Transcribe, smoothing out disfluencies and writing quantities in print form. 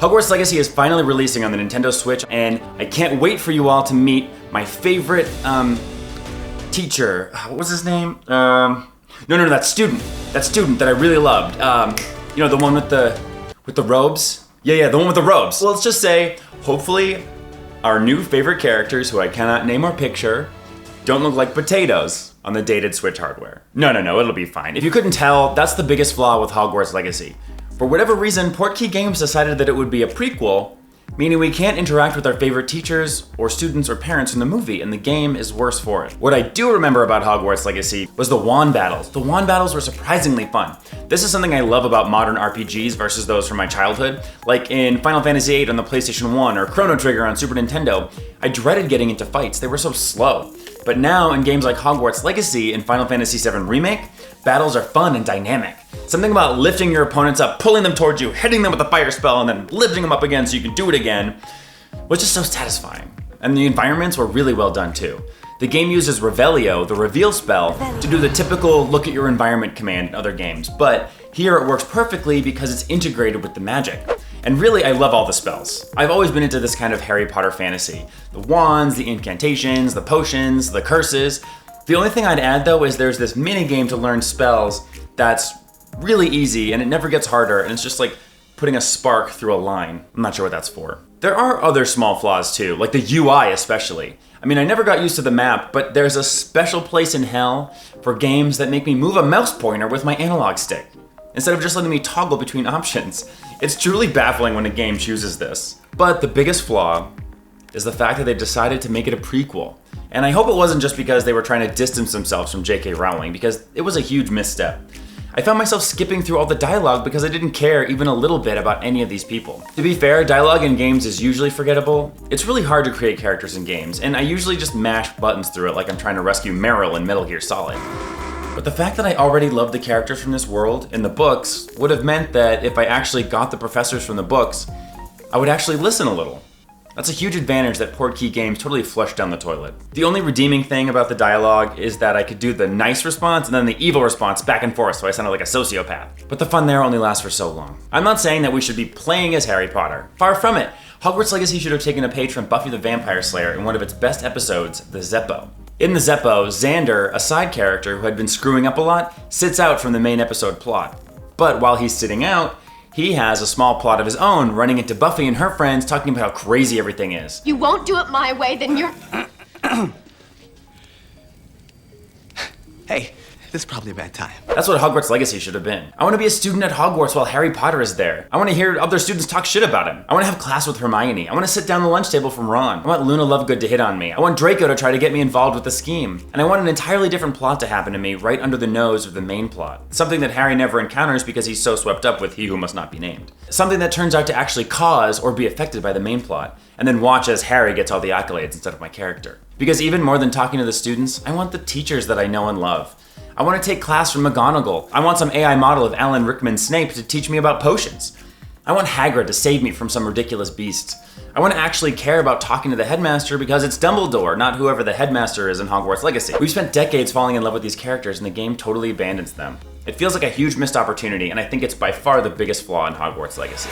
Hogwarts Legacy is finally releasing on the Nintendo Switch, and I can't wait for you all to meet my favorite, teacher. What was his name? No, that student. That student that I really loved. You know, the one with the robes? Yeah, the one with the robes. Well, let's just say, hopefully, our new favorite characters, who I cannot name or picture, don't look like potatoes on the dated Switch hardware. No, it'll be fine. If you couldn't tell, that's the biggest flaw with Hogwarts Legacy. For whatever reason, Portkey Games decided that it would be a prequel, meaning we can't interact with our favorite teachers or students or parents in the movie, and the game is worse for it. What I do remember about Hogwarts Legacy was the wand battles. The wand battles were surprisingly fun. This is something I love about modern RPGs versus those from my childhood. Like in Final Fantasy VIII on the PlayStation 1 or Chrono Trigger on Super Nintendo, I dreaded getting into fights. They were so slow. But now in games like Hogwarts Legacy and Final Fantasy VII Remake, battles are fun and dynamic. Something about lifting your opponents up, pulling them towards you, hitting them with a fire spell, and then lifting them up again so you can do it again was just so satisfying. And the environments were really well done too. The game uses Revelio, the reveal spell, to do the typical look at your environment command in other games, but here it works perfectly because it's integrated with the magic. And really, I love all the spells. I've always been into this kind of Harry Potter fantasy. The wands, the incantations, the potions, the curses. The only thing I'd add though is there's this mini game to learn spells that's really easy and it never gets harder, and it's just like putting a spark through a line. I'm not sure what that's for. There are other small flaws too, like the UI especially. I mean, I never got used to the map, but there's a special place in hell for games that make me move a mouse pointer with my analog stick, instead of just letting me toggle between options. It's truly baffling when a game chooses this. But the biggest flaw is the fact that they decided to make it a prequel. And I hope it wasn't just because they were trying to distance themselves from J.K. Rowling, because it was a huge misstep. I found myself skipping through all the dialogue because I didn't care even a little bit about any of these people. To be fair, dialogue in games is usually forgettable. It's really hard to create characters in games, and I usually just mash buttons through it like I'm trying to rescue Meryl in Metal Gear Solid. But the fact that I already loved the characters from this world in the books would have meant that if I actually got the professors from the books, I would actually listen a little. That's a huge advantage that Portkey Games totally flushed down the toilet. The only redeeming thing about the dialogue is that I could do the nice response and then the evil response back and forth, so I sounded like a sociopath. But the fun there only lasts for so long. I'm not saying that we should be playing as Harry Potter. Far from it. Hogwarts Legacy should have taken a page from Buffy the Vampire Slayer in one of its best episodes, the Zeppo. In the Zeppo, Xander, a side character who had been screwing up a lot, sits out from the main episode plot. But while he's sitting out, he has a small plot of his own, running into Buffy and her friends, talking about how crazy everything is. You won't do it my way, then you're... Hey, this is probably a bad time. That's what Hogwarts Legacy should have been. I want to be a student at Hogwarts while Harry Potter is there. I want to hear other students talk shit about him. I want to have class with Hermione. I want to sit down the lunch table from Ron. I want Luna Lovegood to hit on me. I want Draco to try to get me involved with the scheme. And I want an entirely different plot to happen to me right under the nose of the main plot. Something that Harry never encounters because he's so swept up with He Who Must Not Be Named. Something that turns out to actually cause or be affected by the main plot, and then watch as Harry gets all the accolades instead of my character. Because even more than talking to the students, I want the teachers that I know and love. I want to take class from McGonagall. I want some AI model of Alan Rickman Snape to teach me about potions. I want Hagrid to save me from some ridiculous beasts. I want to actually care about talking to the headmaster because it's Dumbledore, not whoever the headmaster is in Hogwarts Legacy. We've spent decades falling in love with these characters and the game totally abandons them. It feels like a huge missed opportunity, and I think it's by far the biggest flaw in Hogwarts Legacy.